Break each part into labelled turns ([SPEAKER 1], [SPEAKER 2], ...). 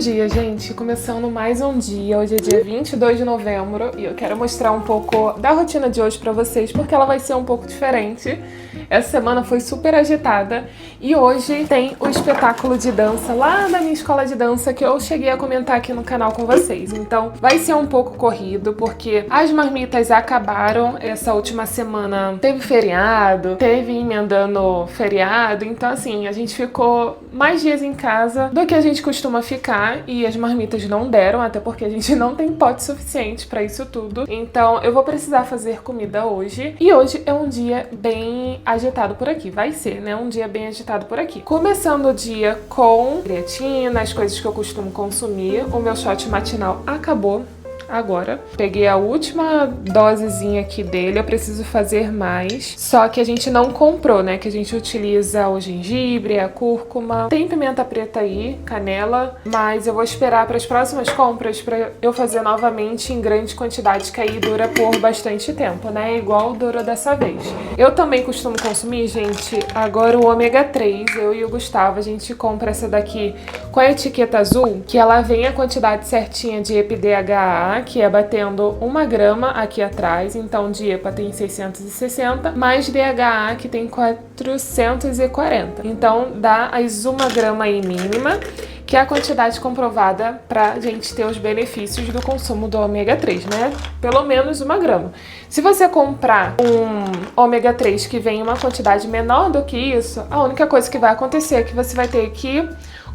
[SPEAKER 1] dia, gente! Começando mais um dia. Hoje é dia 22 de novembro e eu quero mostrar um pouco da rotina de hoje pra vocês, porque ela vai ser um pouco diferente. Essa semana foi super agitada e hoje tem o espetáculo de dança lá na minha escola de dança que eu cheguei a comentar aqui no canal com vocês. Então vai ser um pouco corrido, porque as marmitas acabaram. Essa última semana teve feriado, teve emendando feriado, então assim, a gente ficou mais dias em casa do que a gente costuma ficar e as marmitas não deram, até porque a gente não tem pote suficiente pra isso tudo. Então eu vou precisar fazer comida hoje e hoje é um dia bem agitado por aqui, vai ser, né? Um dia bem agitado por aqui. Começando o dia com creatina, as coisas que eu costumo consumir. O meu shot matinal acabou agora. Peguei a última dosezinha aqui dele, eu preciso fazer mais. Só que a gente não comprou, né? Que a gente utiliza o gengibre, a cúrcuma, tem pimenta preta aí, canela, mas eu vou esperar para as próximas compras para eu fazer novamente em grande quantidade, que aí dura por bastante tempo, né? Igual durou dessa vez. Eu também costumo consumir, gente, agora o ômega 3, eu e o Gustavo, a gente compra essa daqui com a etiqueta azul, que ela vem a quantidade certinha de EPA, que é batendo 1 grama aqui atrás, então de EPA tem 660, mais DHA que tem 440. Então dá as 1 grama aí mínima, que é a quantidade comprovada pra gente ter os benefícios do consumo do ômega 3, né? Pelo menos 1 grama. Se você comprar um ômega 3 que vem em uma quantidade menor do que isso, a única coisa que vai acontecer é que você vai ter que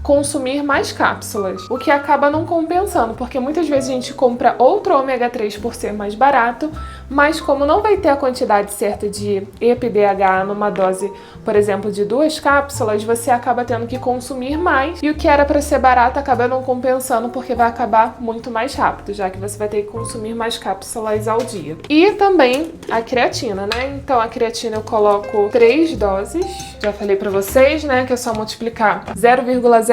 [SPEAKER 1] consumir mais cápsulas, o que acaba não compensando, porque muitas vezes a gente compra outro ômega 3 por ser mais barato, mas como não vai ter a quantidade certa de EPA numa dose, por exemplo, de 2 cápsulas, você acaba tendo que consumir mais, e o que era para ser barato acaba não compensando, porque vai acabar muito mais rápido, já que você vai ter que consumir mais cápsulas ao dia. E também a creatina, né? Então a creatina eu coloco 3 doses, já falei para vocês, né, que é só multiplicar 0,07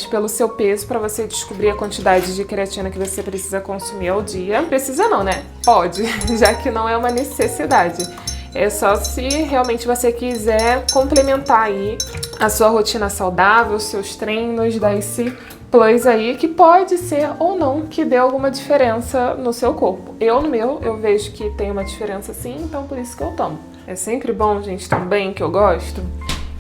[SPEAKER 1] pelo seu peso para você descobrir a quantidade de creatina que você precisa consumir ao dia. Precisa não, né? Pode, já que não é uma necessidade. É só se realmente você quiser complementar aí a sua rotina saudável, seus treinos, daí esse plus aí, que pode ser ou não que dê alguma diferença no seu corpo. No meu, eu vejo que tem uma diferença sim, então por isso que eu tomo. É sempre bom, gente, também, que eu gosto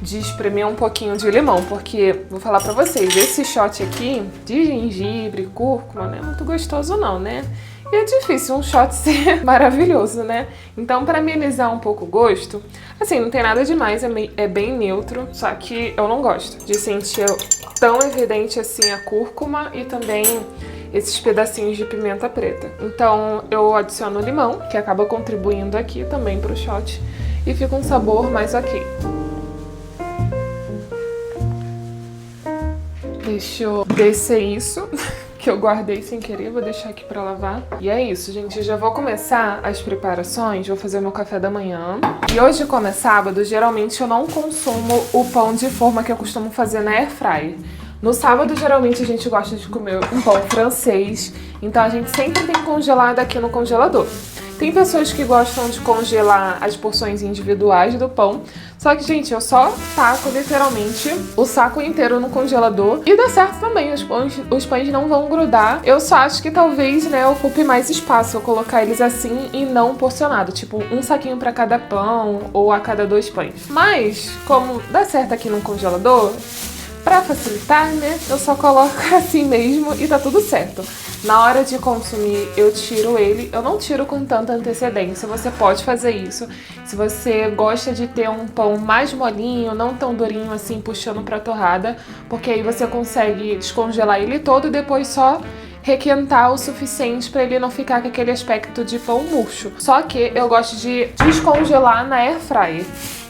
[SPEAKER 1] de espremer um pouquinho de limão, porque, vou falar pra vocês, esse shot aqui de gengibre, cúrcuma, não é muito gostoso não, né? E é difícil um shot ser maravilhoso, né? Então, pra amenizar um pouco o gosto, assim, não tem nada demais, é bem neutro, só que eu não gosto de sentir tão evidente assim a cúrcuma e também esses pedacinhos de pimenta preta. Então, eu adiciono limão, que acaba contribuindo aqui também pro shot, e fica um sabor mais ok. Deixa eu descer isso, que eu guardei sem querer, vou deixar aqui pra lavar. E é isso, gente, eu já vou começar as preparações, vou fazer o meu café da manhã. E hoje, como é sábado, geralmente eu não consumo o pão de forma que eu costumo fazer na air fryer. No sábado, geralmente, a gente gosta de comer um pão francês, então a gente sempre tem congelado aqui no congelador. Tem pessoas que gostam de congelar as porções individuais do pão, só que, gente, eu só taco literalmente o saco inteiro no congelador e dá certo também, os pães não vão grudar. Eu só acho que talvez, né, ocupe mais espaço eu colocar eles assim e não porcionado, tipo um saquinho pra cada pão ou a cada 2 pães. Mas, como dá certo aqui no congelador, pra facilitar, né, eu só coloco assim mesmo e tá tudo certo. Na hora de consumir, eu tiro ele. Eu não tiro com tanta antecedência, você pode fazer isso. Se você gosta de ter um pão mais molinho, não tão durinho assim, puxando pra torrada, porque aí você consegue descongelar ele todo e depois só requentar o suficiente para ele não ficar com aquele aspecto de pão murcho. Só que eu gosto de descongelar na air fryer.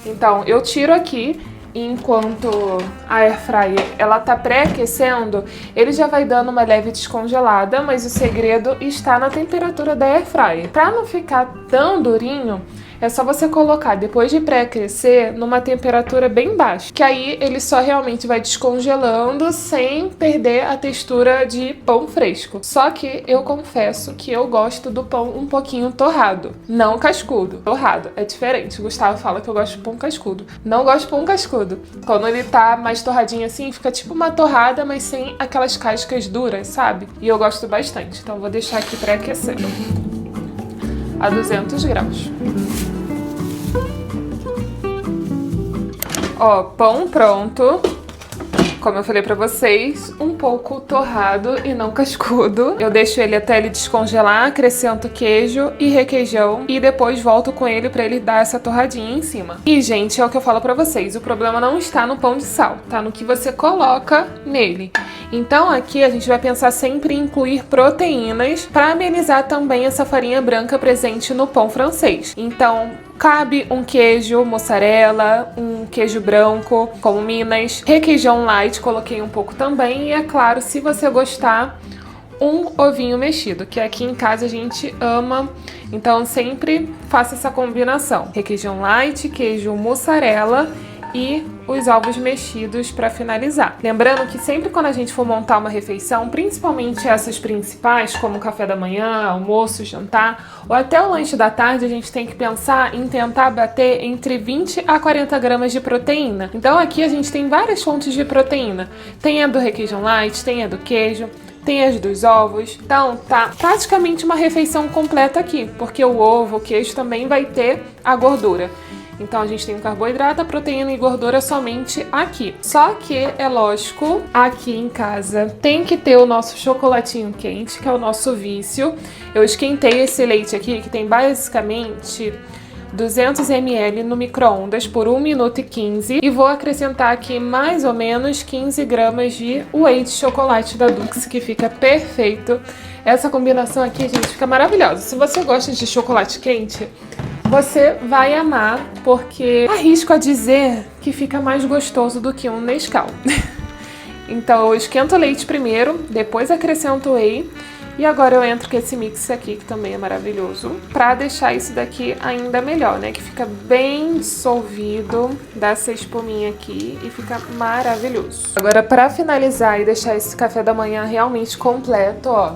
[SPEAKER 1] Então, eu tiro aqui. Enquanto a air fryer ela tá pré-aquecendo, ele já vai dando uma leve descongelada, mas o segredo está na temperatura da air fryer. Para não ficar tão durinho, é só você colocar depois de pré-aquecer numa temperatura bem baixa, que aí ele só realmente vai descongelando sem perder a textura de pão fresco. Só que eu confesso que eu gosto do pão um pouquinho torrado, não cascudo. Torrado é diferente. O Gustavo fala que eu gosto de pão cascudo. Não gosto de pão cascudo. Quando ele tá mais torradinho assim, fica tipo uma torrada, mas sem aquelas cascas duras, sabe? E eu gosto bastante. Então vou deixar aqui pré-aquecer a 200 graus. Ó, pão pronto. Como eu falei pra vocês, um pouco torrado e não cascudo. Eu deixo ele até ele descongelar, acrescento queijo e requeijão e depois volto com ele pra ele dar essa torradinha em cima. E, gente, é o que eu falo pra vocês, o problema não está no pão de sal, tá no que você coloca nele. Então aqui a gente vai pensar sempre em incluir proteínas para amenizar também essa farinha branca presente no pão francês. Então cabe um queijo mussarela, um queijo branco, como Minas, requeijão light, coloquei um pouco também, e é claro, se você gostar, um ovinho mexido, que aqui em casa a gente ama, então sempre faça essa combinação. Requeijão light, queijo mussarela e os ovos mexidos para finalizar. Lembrando que sempre quando a gente for montar uma refeição, principalmente essas principais, como o café da manhã, almoço, jantar, ou até o lanche da tarde, a gente tem que pensar em tentar bater entre 20 a 40 gramas de proteína. Então aqui a gente tem várias fontes de proteína. Tem a do requeijão light, tem a do queijo, tem as dos ovos. Então tá praticamente uma refeição completa aqui, porque o ovo, o queijo também vai ter a gordura. Então a gente tem o carboidrato, a proteína e gordura somente aqui. Só que, é lógico, aqui em casa tem que ter o nosso chocolatinho quente, que é o nosso vício. Eu esquentei esse leite aqui, que tem basicamente 200 ml no micro-ondas por 1 minuto e 15. E vou acrescentar aqui mais ou menos 15 gramas de whey de chocolate da Dux, que fica perfeito. Essa combinação aqui, gente, fica maravilhosa. Se você gosta de chocolate quente, você vai amar, porque arrisco a dizer que fica mais gostoso do que um Nescau. Então eu esquento o leite primeiro, depois acrescento o whey e agora eu entro com esse mix aqui, que também é maravilhoso, pra deixar isso daqui ainda melhor, né? Que fica bem dissolvido, dá essa espuminha aqui e fica maravilhoso. Agora, pra finalizar e deixar esse café da manhã realmente completo, ó,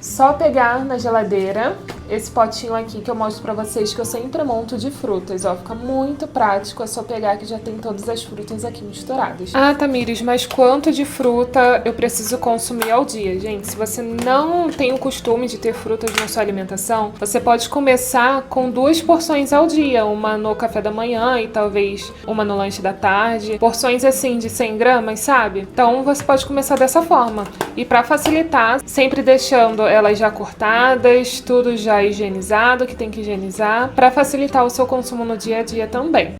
[SPEAKER 1] só pegar na geladeira esse potinho aqui que eu mostro pra vocês, que eu sempre monto de frutas, ó, fica muito prático, é só pegar que já tem todas as frutas aqui misturadas. Ah, Tamires, mas quanto de fruta eu preciso consumir ao dia? Gente, se você não tem o costume de ter frutas na sua alimentação, você pode começar com 2 porções ao dia, uma no café da manhã e talvez uma no lanche da tarde, porções assim de 100 gramas, sabe? Então você pode começar dessa forma. E pra facilitar, sempre deixando elas já cortadas, tudo já higienizado, que tem que higienizar, para facilitar o seu consumo no dia a dia também.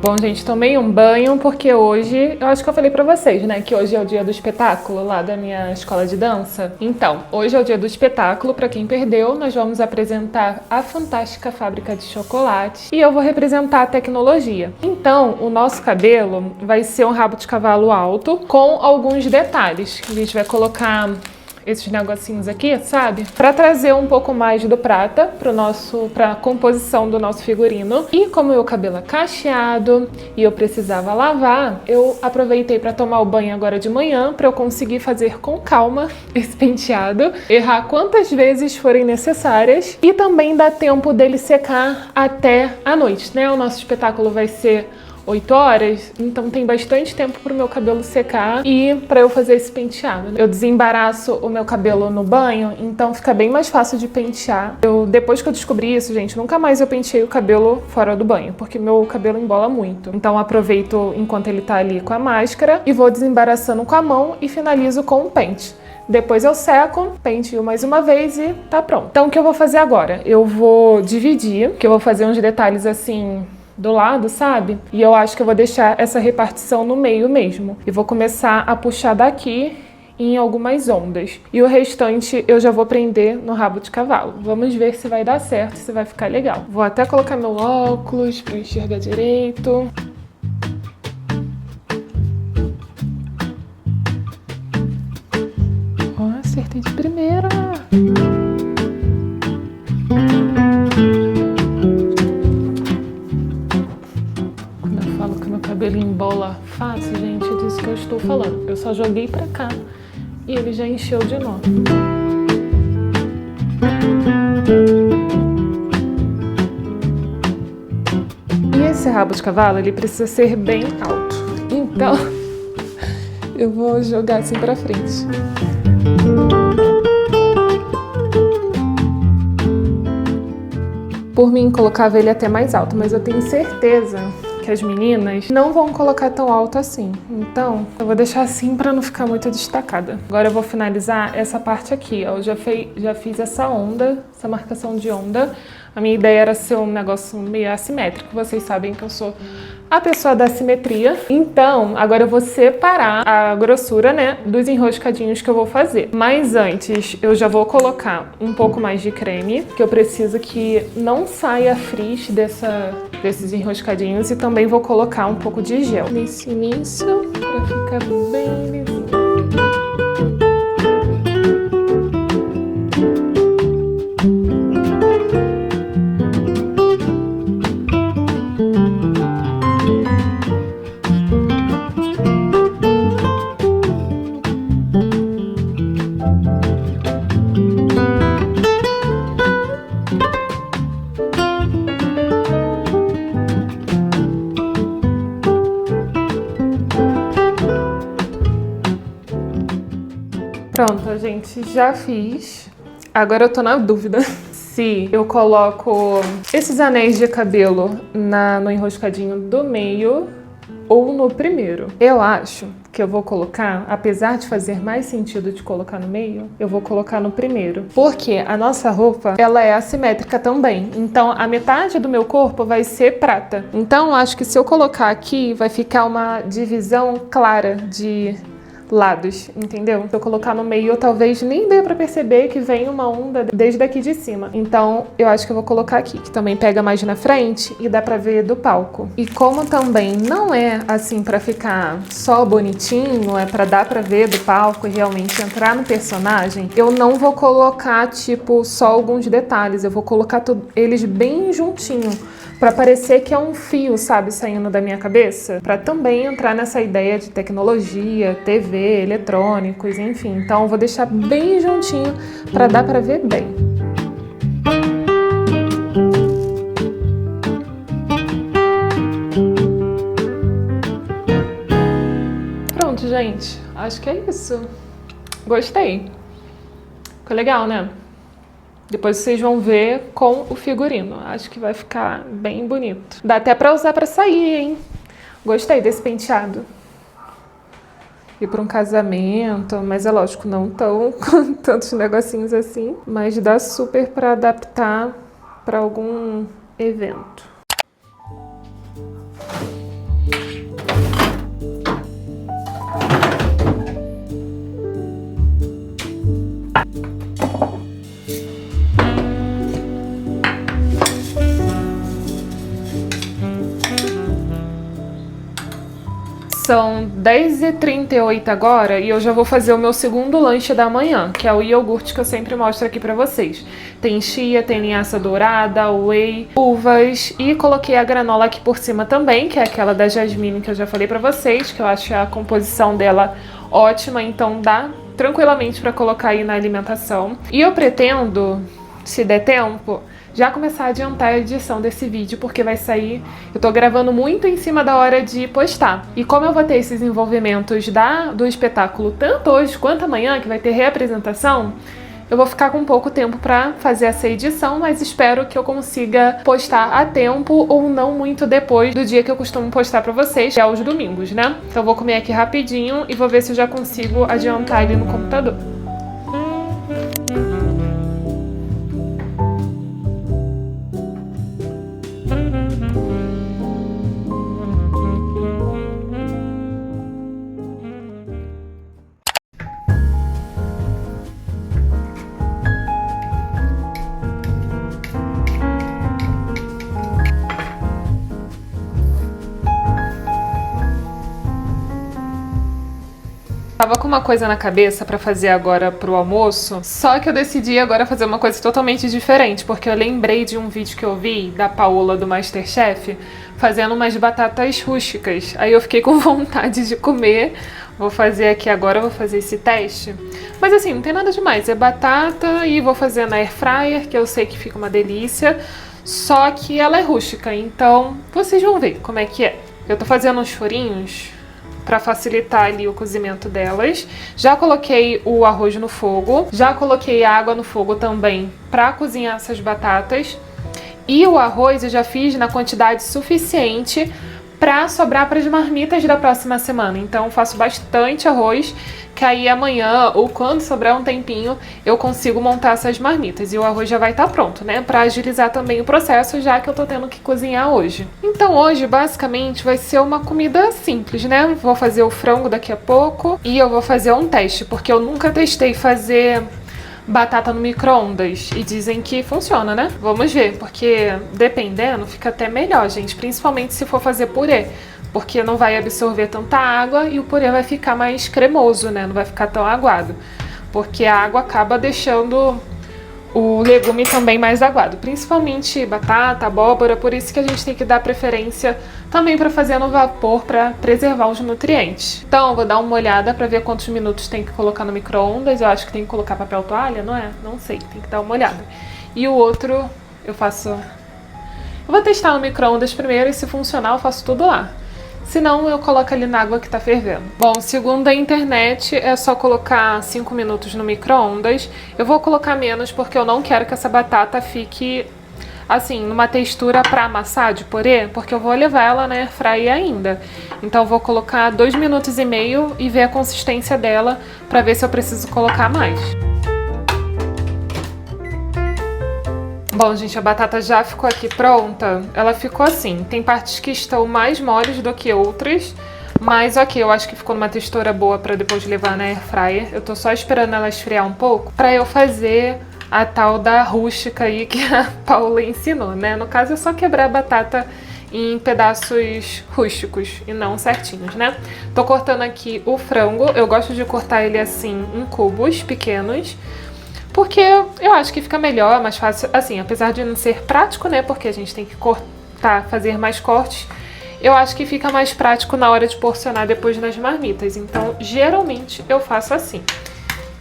[SPEAKER 1] Bom, gente, tomei um banho porque hoje, eu acho que eu falei pra vocês, né, que hoje é o dia do espetáculo lá da minha escola de dança. Então, hoje é o dia do espetáculo, pra quem perdeu, nós vamos apresentar a fantástica fábrica de chocolate e eu vou representar a tecnologia. Então, o nosso cabelo vai ser um rabo de cavalo alto com alguns detalhes. A gente vai colocar esses negocinhos aqui, sabe? Pra trazer um pouco mais do prata pra composição do nosso figurino. E como meu cabelo é cacheado e eu precisava lavar, eu aproveitei pra tomar o banho agora de manhã pra eu conseguir fazer com calma esse penteado, errar quantas vezes forem necessárias e também dar tempo dele secar até a noite, né? O nosso espetáculo vai ser 8 horas, então tem bastante tempo pro meu cabelo secar e pra eu fazer esse penteado. Eu desembaraço o meu cabelo no banho, então fica bem mais fácil de pentear. Depois que eu descobri isso, gente, nunca mais eu penteei o cabelo fora do banho, porque meu cabelo embola muito. Então aproveito enquanto ele tá ali com a máscara e vou desembaraçando com a mão e finalizo com o pente. Depois eu seco, penteo mais uma vez e tá pronto. Então o que eu vou fazer agora? Eu vou dividir, que eu vou fazer uns detalhes assim do lado, sabe? E eu acho que eu vou deixar essa repartição no meio mesmo. E vou começar a puxar daqui em algumas ondas. E o restante eu já vou prender no rabo de cavalo. Vamos ver se vai dar certo, se vai ficar legal. Vou até colocar meu óculos para enxergar direito. Ó, acertei de primeira. Quando eu falo que meu cabelo embola fácil, gente, é disso que eu estou falando. Eu só joguei pra cá e ele já encheu de nó. E esse rabo de cavalo, ele precisa ser bem alto. Então, eu vou jogar assim pra frente. Por mim, colocava ele até mais alto, mas eu tenho certeza que as meninas não vão colocar tão alto assim. Então, eu vou deixar assim pra não ficar muito destacada. Agora eu vou finalizar essa parte aqui, ó. Eu já fiz essa onda, essa marcação de onda. A minha ideia era ser um negócio meio assimétrico. Vocês sabem que eu sou a pessoa da simetria. Então, agora eu vou separar a grossura, né, dos enroscadinhos que eu vou fazer. Mas antes, eu já vou colocar um pouco mais de creme, que eu preciso que não saia frizz desses enroscadinhos. E também vou colocar um pouco de gel nesse início, pra ficar bem lisinho. Pronto, gente, já fiz. Agora eu tô na dúvida se eu coloco esses anéis de cabelo no enroscadinho do meio ou no primeiro. Eu acho que eu vou colocar, apesar de fazer mais sentido de colocar no meio, eu vou colocar no primeiro. Porque a nossa roupa, ela é assimétrica também. Então, a metade do meu corpo vai ser prata. Então, eu acho que se eu colocar aqui, vai ficar uma divisão clara de lados, entendeu? Se eu colocar no meio, talvez nem dê pra perceber que vem uma onda desde daqui de cima. Então, eu acho que eu vou colocar aqui, que também pega mais na frente e dá pra ver do palco. E como também não é assim pra ficar só bonitinho, é pra dar pra ver do palco e realmente entrar no personagem, eu não vou colocar, tipo, só alguns detalhes. Eu vou colocar eles bem juntinho, pra parecer que é um fio, sabe, saindo da minha cabeça. Pra também entrar nessa ideia de tecnologia, TV, eletrônicos, enfim. Então eu vou deixar bem juntinho pra dar pra ver bem. Pronto, gente. Acho que é isso. Gostei. Ficou legal, né? Depois vocês vão ver com o figurino. Acho que vai ficar bem bonito. Dá até pra usar pra sair, hein? Gostei desse penteado. Ir pra um casamento, mas é lógico, não tão com tantos negocinhos assim. Mas dá super pra adaptar pra algum evento. São 10h38 agora e eu já vou fazer o meu segundo lanche da manhã, que é o iogurte que eu sempre mostro aqui pra vocês. Tem chia, tem linhaça dourada, whey, uvas e coloquei a granola aqui por cima também, que é aquela da Jasmine que eu já falei pra vocês, que eu acho a composição dela ótima, então dá tranquilamente pra colocar aí na alimentação. E eu pretendo, se der tempo, já começar a adiantar a edição desse vídeo, porque vai sair... Eu tô gravando muito em cima da hora de postar. E como eu vou ter esses envolvimentos do espetáculo, tanto hoje quanto amanhã, que vai ter reapresentação, eu vou ficar com pouco tempo pra fazer essa edição, mas espero que eu consiga postar a tempo ou não muito depois do dia que eu costumo postar pra vocês, que é aos domingos, né? Então eu vou comer aqui rapidinho e vou ver se eu já consigo adiantar ele no computador. com uma coisa na cabeça pra fazer agora pro almoço, só que eu decidi agora fazer uma coisa totalmente diferente, porque eu lembrei de um vídeo que eu vi da Paola do MasterChef fazendo umas batatas rústicas. Aí eu fiquei com vontade de comer. Vou fazer aqui agora, vou fazer esse teste. Mas assim, não tem nada demais, é batata e vou fazer na air fryer, que eu sei que fica uma delícia. Só que ela é rústica, então vocês vão ver como é que é. Eu tô fazendo uns furinhos para facilitar ali o cozimento delas. Já coloquei o arroz no fogo, já coloquei a água no fogo também para cozinhar essas batatas. E o arroz eu já fiz na quantidade suficiente para sobrar para as marmitas da próxima semana. Então faço bastante arroz, que aí amanhã ou quando sobrar um tempinho eu consigo montar essas marmitas. E o arroz já vai estar pronto, né? Para agilizar também o processo, já que eu tô tendo que cozinhar hoje. Então hoje basicamente vai ser uma comida simples, né? Vou fazer o frango daqui a pouco e eu vou fazer um teste, porque eu nunca testei fazer batata no micro-ondas e dizem que funciona, né? Vamos ver, porque dependendo fica até melhor, gente, principalmente se for fazer purê, porque não vai absorver tanta água e o purê vai ficar mais cremoso, né? Não vai ficar tão aguado, porque a água acaba deixando o legume também mais aguado, principalmente batata, abóbora, por isso que a gente tem que dar preferência também para fazer no vapor para preservar os nutrientes. Então eu vou dar uma olhada para ver quantos minutos tem que colocar no micro-ondas. Eu acho que tem que colocar papel toalha, não é? Não sei, tem que dar uma olhada. E o outro eu vou testar no micro-ondas primeiro e se funcionar eu faço tudo lá. Se não, eu coloco ali na água que tá fervendo. Bom, segundo a internet, é só colocar 5 minutos no micro-ondas. Eu vou colocar menos porque eu não quero que essa batata fique, assim, numa textura pra amassar de purê, porque eu vou levar ela na air fryer ainda. Então eu vou colocar 2 minutos e meio e ver a consistência dela pra ver se eu preciso colocar mais. Bom, gente, a batata já ficou aqui pronta. Ela ficou assim, tem partes que estão mais moles do que outras, mas ok, eu acho que ficou numa textura boa pra depois levar na air fryer. Eu tô só esperando ela esfriar um pouco pra eu fazer a tal da rústica aí que a Paula ensinou, né? No caso é só quebrar a batata em pedaços rústicos e não certinhos, né? Tô cortando aqui o frango, eu gosto de cortar ele assim em cubos pequenos, porque eu acho que fica melhor, mais fácil, assim, apesar de não ser prático, né, porque a gente tem que cortar, fazer mais cortes, eu acho que fica mais prático na hora de porcionar depois nas marmitas, então geralmente eu faço assim.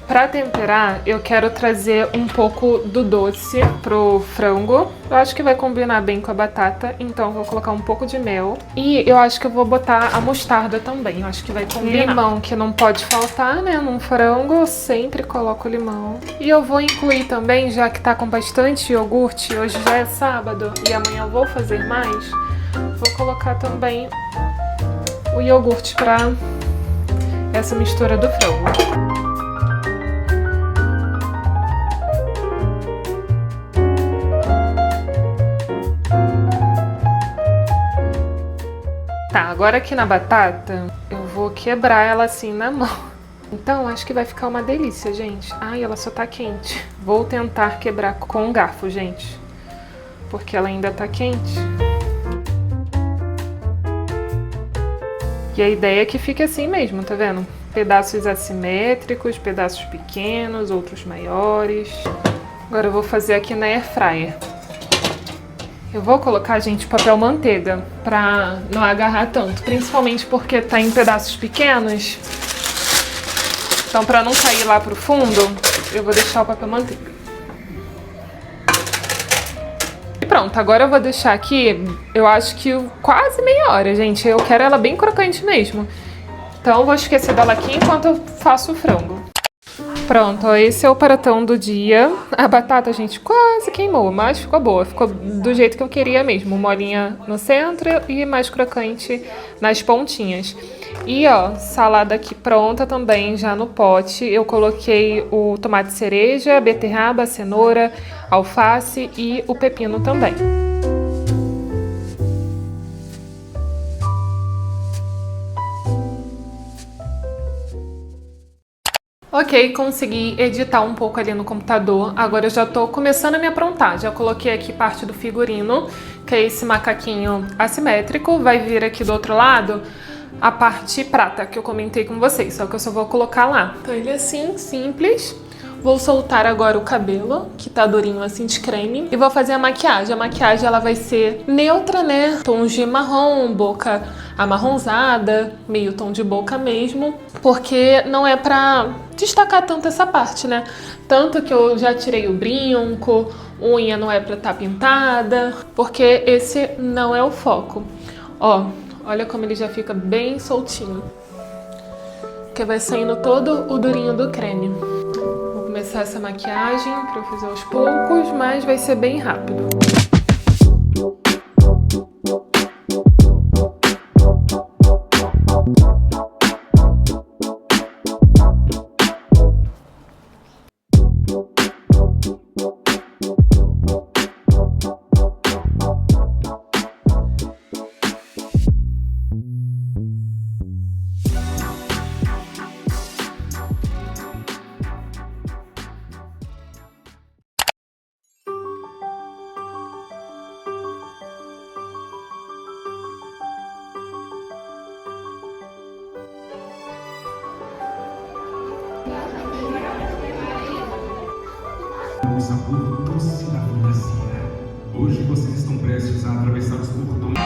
[SPEAKER 1] Pra temperar, eu quero trazer um pouco do doce pro frango. Eu acho que vai combinar bem com a batata, então eu vou colocar um pouco de mel. E eu acho que eu vou botar a mostarda também, eu acho que vai combinar. Limão, que não pode faltar, né, num frango, eu sempre coloco limão. E eu vou incluir também, já que tá com bastante iogurte, hoje já é sábado e amanhã eu vou fazer mais, vou colocar também o iogurte pra essa mistura do frango. Tá, agora aqui na batata, eu vou quebrar ela assim na mão. Então, acho que vai ficar uma delícia, gente. Ai, ela só tá quente. Vou tentar quebrar com um garfo, gente, porque ela ainda tá quente. E a ideia é que fique assim mesmo, tá vendo? Pedaços assimétricos, pedaços pequenos, outros maiores. Agora eu vou fazer aqui na air fryer. Eu vou colocar, gente, papel manteiga pra não agarrar tanto, principalmente porque tá em pedaços pequenos. Então, pra não cair lá pro fundo, eu vou deixar o papel manteiga. E pronto, agora eu vou deixar aqui, eu acho que quase meia hora, gente. Eu quero ela bem crocante mesmo. Então, eu vou esquecer dela aqui enquanto eu faço o frango. Pronto, ó, esse é o paratão do dia. A batata, gente, quase queimou, mas ficou boa. Ficou do jeito que eu queria mesmo. Molinha no centro e mais crocante nas pontinhas. E, ó, salada aqui pronta também, já no pote. Eu coloquei o tomate cereja, beterraba, cenoura, alface e o pepino também. Ok, consegui editar um pouco ali no computador, agora eu já tô começando a me aprontar. Já coloquei aqui parte do figurino, que é esse macaquinho assimétrico, vai vir aqui do outro lado a parte prata que eu comentei com vocês, só que eu só vou colocar lá. Então ele é assim, simples. Vou soltar agora o cabelo, que tá durinho assim de creme, e vou fazer a maquiagem. A maquiagem ela vai ser neutra, né? Tons de marrom, boca amarronzada, meio tom de boca mesmo, porque não é pra destacar tanto essa parte, né? Tanto que eu já tirei o brinco, unha não é pra estar pintada, porque esse não é o foco. Ó, olha como ele já fica bem soltinho, porque vai saindo todo o durinho do creme. Vou começar essa maquiagem pra eu fazer aos poucos, mas vai ser bem rápido.
[SPEAKER 2] O sabor doce da fantasia. Hoje vocês estão prestes a atravessar os portões.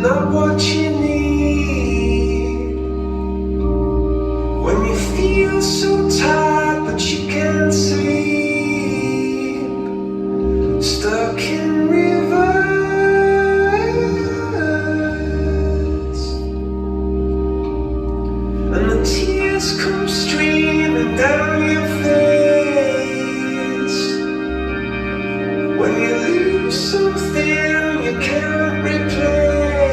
[SPEAKER 3] not what you need. When you feel so tired but you can't sleep, stuck in rivers, and the tears come streaming down your face. When you lose something you can't replace,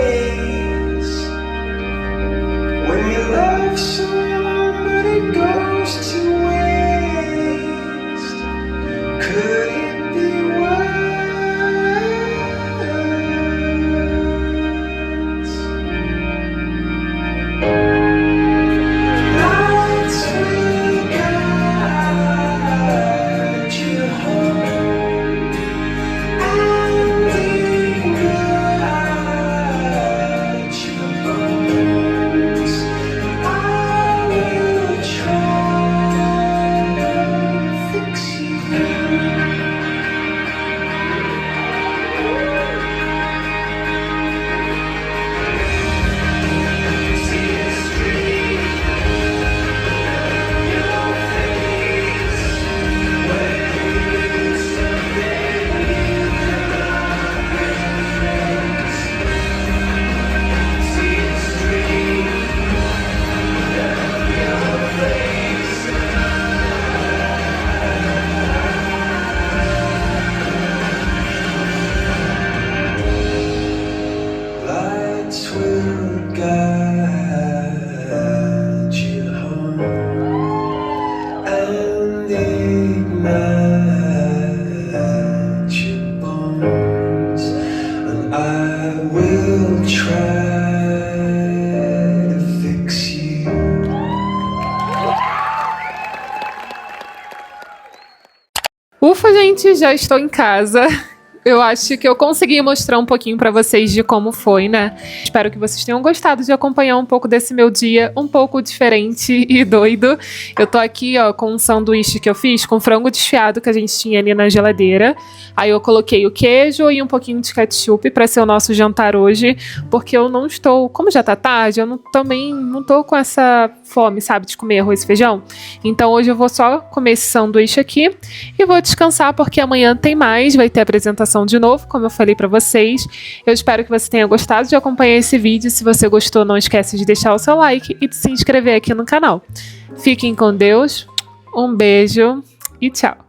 [SPEAKER 3] when you love someone but it goes to waste, could it be worse? Nights will guide you home and ignite your bones. I will try to fix you. Lights will guide you home and ignite your bones, and I will try to fix you.
[SPEAKER 1] Ufa, gente, já estou em casa. Eu acho que eu consegui mostrar um pouquinho pra vocês de como foi, né? Espero que vocês tenham gostado de acompanhar um pouco desse meu dia, um pouco diferente e doido. Eu tô aqui, ó, com um sanduíche que eu fiz com frango desfiado que a gente tinha ali na geladeira. Aí eu coloquei o queijo e um pouquinho de ketchup pra ser o nosso jantar hoje, porque eu não estou, como já tá tarde, eu também não tô com essa fome, sabe, de comer arroz e feijão. Então hoje eu vou só comer esse sanduíche aqui e vou descansar, porque amanhã tem mais, vai ter apresentação de novo, como eu falei pra vocês. Eu espero que você tenha gostado de acompanhar esse vídeo. Se você gostou, não esquece de deixar o seu like e de se inscrever aqui no canal. Fiquem com Deus, um beijo e tchau!